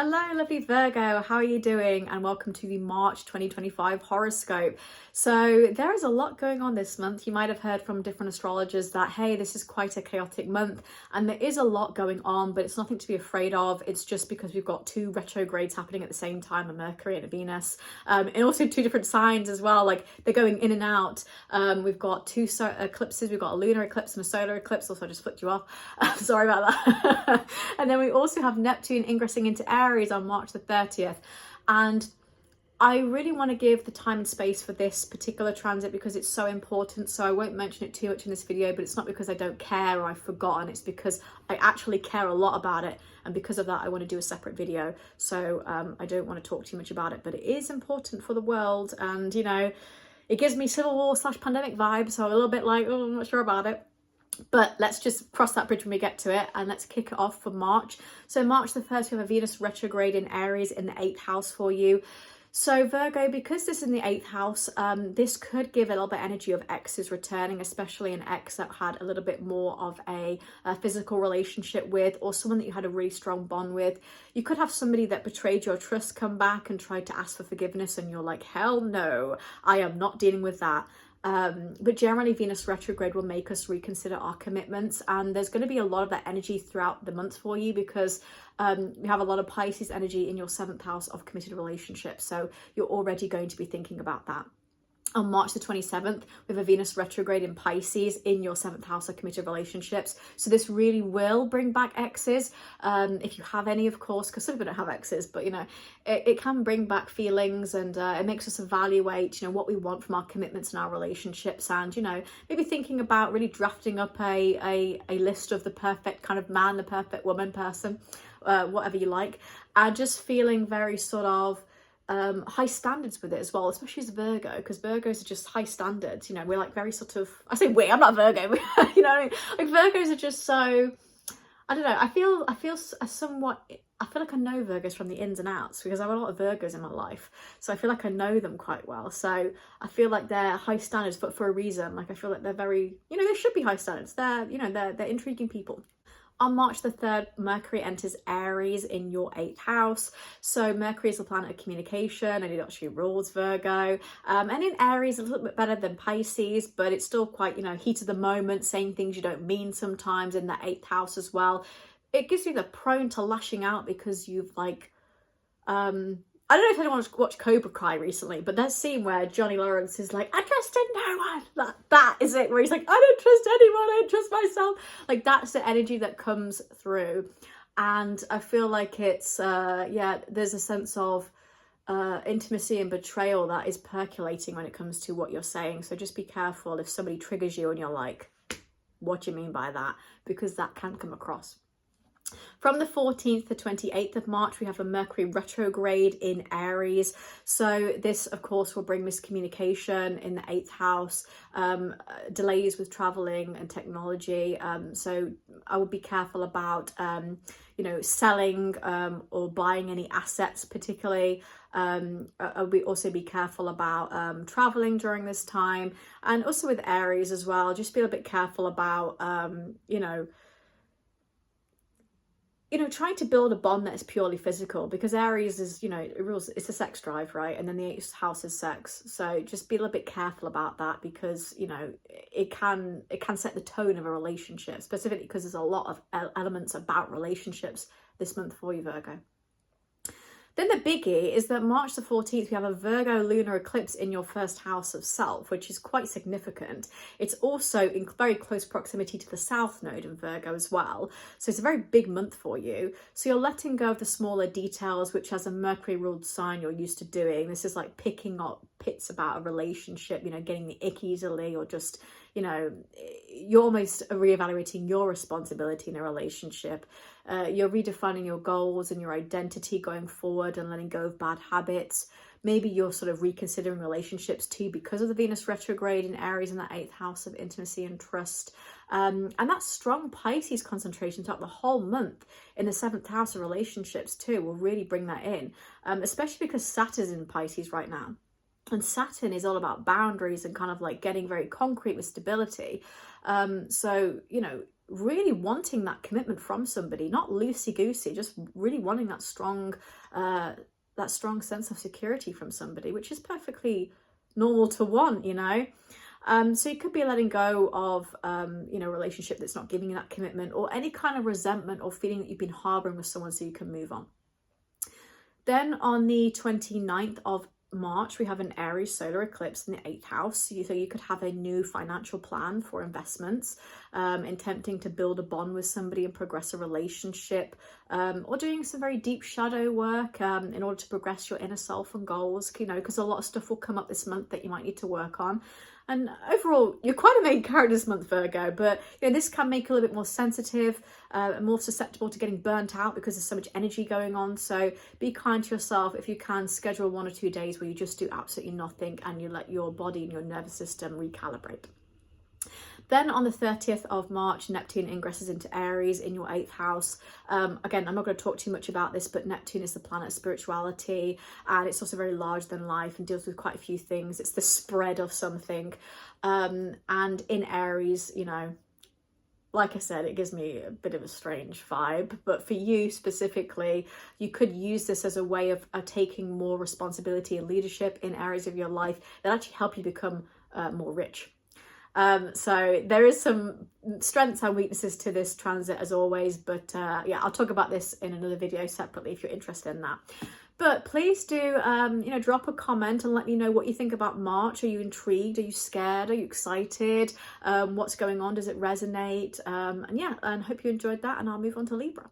Hello, lovely Virgo. How are you doing? And welcome to the March 2025 horoscope. So there is a lot going on this month. You might have heard from different astrologers that, hey, this is quite a chaotic month. And there is a lot going on, but it's nothing to be afraid of. It's just because we've got two retrogrades happening at the same time, a Mercury and a Venus. And also two different signs as well. Like they're going in and out. We've got two eclipses. We've got a lunar eclipse and a solar eclipse. Also, I just flipped you off. Sorry about that. And then we also have Neptune ingressing into Aries on March the 30th. And I really want to give the time and space for this particular transit because it's so important. So I won't mention it too much in this video, but it's not because I don't care or I've forgotten. It's because I actually care a lot about it. And because of that, I want to do a separate video. So I don't want to talk too much about it, but it is important for the world. And, you know, it gives me Civil War / pandemic vibes. So I'm a little bit like, oh, I'm not sure about it. But let's just cross that bridge when we get to it, and let's kick it off for March. So March the 1st, we have a Venus retrograde in Aries in the 8th house for you. So Virgo, because this is in the 8th house, this could give a little bit energy of exes returning, especially an ex that had a little bit more of a physical relationship with, or someone that you had a really strong bond with. You could have somebody that betrayed your trust come back and tried to ask for forgiveness, and you're like, hell no, I am not dealing with that. But generally Venus retrograde will make us reconsider our commitments, and there's going to be a lot of that energy throughout the month for you because we have a lot of Pisces energy in your 7th house of committed relationships, so you're already going to be thinking about that. On March the 27th, we have a Venus retrograde in Pisces in your 7th house of committed relationships. So this really will bring back exes, if you have any, of course, because some people don't have exes, but, you know, it can bring back feelings, and it makes us evaluate, you know, what we want from our commitments and our relationships, and, you know, maybe thinking about really drafting up a list of the perfect kind of man, the perfect woman, person, whatever you like, and just feeling very sort of high standards with it as well, especially as Virgo, because Virgos are just high standards. You know, we're like very sort of, I say we, I'm not Virgo, you know, like Virgos are just so, I don't know, I feel somewhat, I feel like I know Virgos from the ins and outs because I have a lot of Virgos in my life, so I feel like I know them quite well. So I feel like they're high standards, but for a reason. Like I feel like they're very, you know, they should be high standards. They're, you know, they're intriguing people. On March the 3rd, Mercury enters Aries in your 8th house. So Mercury is the planet of communication, and it actually rules Virgo. And in Aries, a little bit better than Pisces, but it's still quite, you know, heat of the moment, saying things you don't mean sometimes in the 8th house as well. It gives you the prone to lashing out because you've like, I don't know if anyone watched Cobra Kai recently, but that scene where Johnny Lawrence is like, I trusted no one. That is it, where he's like, I don't trust anyone, I don't trust myself. Like, that's the energy that comes through. And I feel like it's, yeah, there's a sense of intimacy and betrayal that is percolating when it comes to what you're saying. So just be careful if somebody triggers you and you're like, what do you mean by that? Because that can come across. From the 14th to 28th of March, we have a Mercury retrograde in Aries. So this, of course, will bring miscommunication in the 8th house, delays with traveling and technology. So I would be careful about, you know, selling or buying any assets particularly. I would also be careful about traveling during this time. And also with Aries as well, just be a bit careful about, you know, trying to build a bond that is purely physical, because Aries is, you know, it's a sex drive, right? And then the 8th house is sex. So just be a little bit careful about that because, you know, it can set the tone of a relationship, specifically because there's a lot of elements about relationships this month for you, Virgo. Then the biggie is that March the 14th, we have a Virgo lunar eclipse in your 1st house of self, which is quite significant. It's also in very close proximity to the South Node in Virgo as well. So it's a very big month for you. So you're letting go of the smaller details, which as a Mercury ruled sign you're used to doing. This is like picking up bits about a relationship, you know, getting the ick easily, or just, you know, you're almost reevaluating your responsibility in a relationship. You're redefining your goals and your identity going forward and letting go of bad habits. Maybe you're sort of reconsidering relationships too because of the Venus retrograde in Aries in that 8th house of intimacy and trust. And that strong Pisces concentration throughout the whole month in the 7th house of relationships too will really bring that in, especially because Saturn's in Pisces right now. And Saturn is all about boundaries and kind of like getting very concrete with stability. So, you know, really wanting that commitment from somebody, not loosey-goosey, just really wanting that strong sense of security from somebody, which is perfectly normal to want, you know. So you could be letting go of, you know, a relationship that's not giving you that commitment, or any kind of resentment or feeling that you've been harboring with someone, so you can move on. Then on the 29th of March, we have an Aries solar eclipse in the 8th house. So you could have a new financial plan for investments, attempting to build a bond with somebody and progress a relationship, or doing some very deep shadow work in order to progress your inner self and goals, you know, because a lot of stuff will come up this month that you might need to work on. And overall, you're quite a main character this month, Virgo, but you know, this can make you a little bit more sensitive and more susceptible to getting burnt out because there's so much energy going on. So be kind to yourself. If you can, schedule 1 or 2 days where you just do absolutely nothing and you let your body and your nervous system recalibrate. Then on the 30th of March, Neptune ingresses into Aries in your 8th house. Again, I'm not going to talk too much about this, but Neptune is the planet of spirituality, and it's also very larger than life and deals with quite a few things. It's the spread of something. And in Aries, you know, like I said, it gives me a bit of a strange vibe, but for you specifically, you could use this as a way of taking more responsibility and leadership in areas of your life that actually help you become more rich. So there is some strengths and weaknesses to this transit as always, but yeah, I'll talk about this in another video separately if you're interested in that. But please do, you know, drop a comment and let me know what you think about March. Are you intrigued? Are you scared? Are you excited? What's going on? Does it resonate? And yeah, and hope you enjoyed that, and I'll move on to Libra.